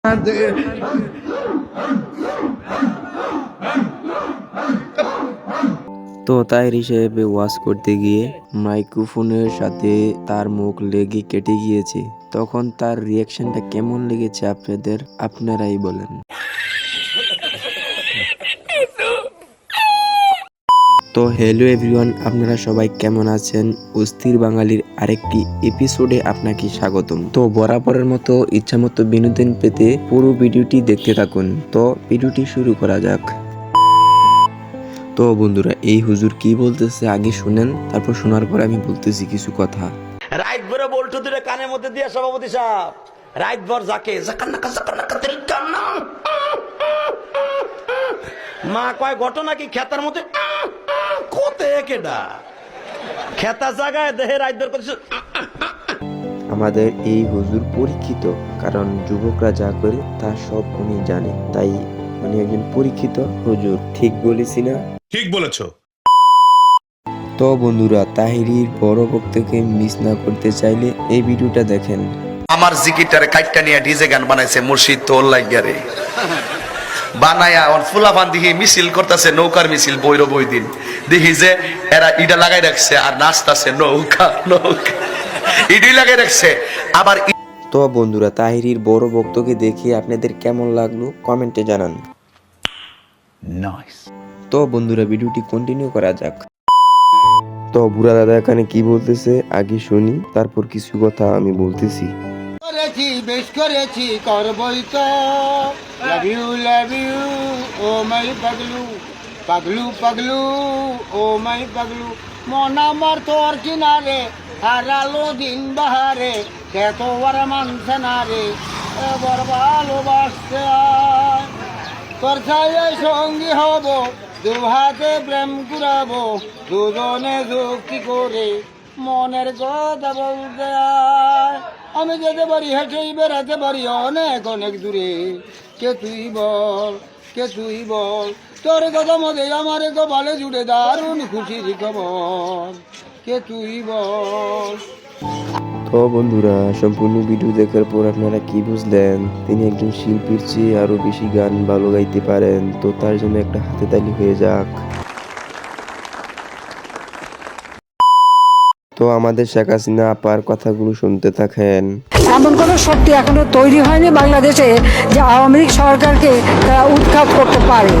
তো তাহির হিসেবে ওয়াজ করতে গিয়ে মাইক্রোফোনের সাথে তার মুখ লেগে কেটে গিয়েছে। তখন তার রিয়াকশনটা কেমন লেগেছে আপনারাই বলেন। তো হ্যালো এভরিওয়ান, আপনারা সবাই কেমন আছেন? অস্থির বাঙালির আরেকটি এপিসোডে আপনাকে স্বাগতম। তো বরাবরের মতো ইচ্ছামতো বিনোদন পেতে পুরো ভিডিওটি দেখতে থাকুন। তো ভিডিওটি শুরু করা যাক। তো বন্ধুরা, এই হুজুর কি বলতেছে আগে শুনেন, তারপর শোনার পর আমি বলতেছি কিছু কথা। রাইট ভরে বল্টু দূরে কানের মধ্যে দিয়ে সভাপতি সাহেব রাইট ভর যাকে মা কয় ঘটনা কি খেতার মধ্যে কোতে কেডা খেতা জায়গায় দেহে রাইট ভর করছে। আমাদের এই হুজুর পরীক্ষিত, কারণ যুবকরা যা করে তা সব উনি জানে, তাই উনি একজন পরীক্ষিত হুজুর। ঠিক বলেছি না? ঠিক বলেছো। তো বন্ধুরা, তাহিরির বড় বক্তকে মিস না করতে চাইলে এই ভিডিওটা দেখেন। আমার জিকিরটারে কাইটটা নিয়ে ডিজে গান বানাইছে মুর্শিদ তোল লাগিয়ারে বানায়া ওর ফুলাফান দেখি মিছিল করতেছে, নৌকার মিছিল বৈর বই দিন দেখি যে এরা ইটা লাগাই রাখছে আর নাচতেছে নৌকা নৌকা ইডি লাগাই রাখছে আবার। তো বন্ধুরা, তাহিরির বড় বক্তকে দেখে আপনাদের কেমন লাগলো কমেন্টে জানান। তো বন্ধুরা, ভিডিওটি কন্টিনিউ করা যাক। তো বুড়া দাদা এখানে কি বলতেছে আগে শুনি, তারপর কিছু কথা আমি বলতেছি। করেছি বেশ করেছি করবই তো লাভ ইউ ও মাই পাগলু পাগলু পাগলু ও মাই পাগলু মন আমার তোর কিনারে হারালো দিন বাহারে কত আর মানছে না রে এবার ভালোবাসতে আয় তোর ছায় সঙ্গী হব দু হাতে প্রেম কুড়াবো দুজনে যুক্তি করে মনের কথা বলতে আয় আমি যেতে পারি হেঁটেই বেড়াতে পারি অনেক অনেক দূরে কে তুই বল কে তুই বল তোর কথা মধ্যে আমার কপালে জুড়ে দারুণ খুশির খবর কে তুই বল। তো বন্ধুরা, সম্পূর্ণ ভিডিও দেখার পর আপনারা কি বুঝলেন? তিনি একজন শিল্পীর চেয়ে আরো বেশি গান ভালো গাইতে পারেন। তো তার জন্য একটা হাতে তালি হয়ে যাক। তো আমাদের শেখ হাসিনা আপার কথাগুলো শুনতে থাকেন। এমন কোনো শক্তি এখনো তৈরি হয়নি বাংলাদেশে যে আওয়ামী লীগ সরকারকে তারা উৎখাত করতে পারে।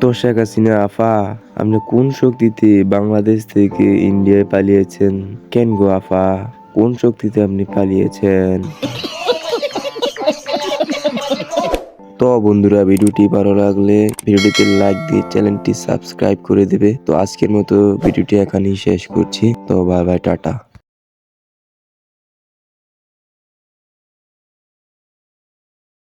তো শেখ হাসিনা আফা, আপনি কোন শক্তিতে বাংলাদেশ থেকে ইন্ডিয়ায় পালিয়েছেন? কেন গো আফা, কোন শক্তিতে আপনি পালিয়েছেন? তো বন্ধুরা, ভিডিওটি ভালো লাগলে ভিডিওটিতে লাইক দিয়ে চ্যানেলটি সাবস্ক্রাইব করে দেবে। তো আজকের মতো ভিডিওটি এখানেই শেষ করছি। তো বাই বাই, টাটা।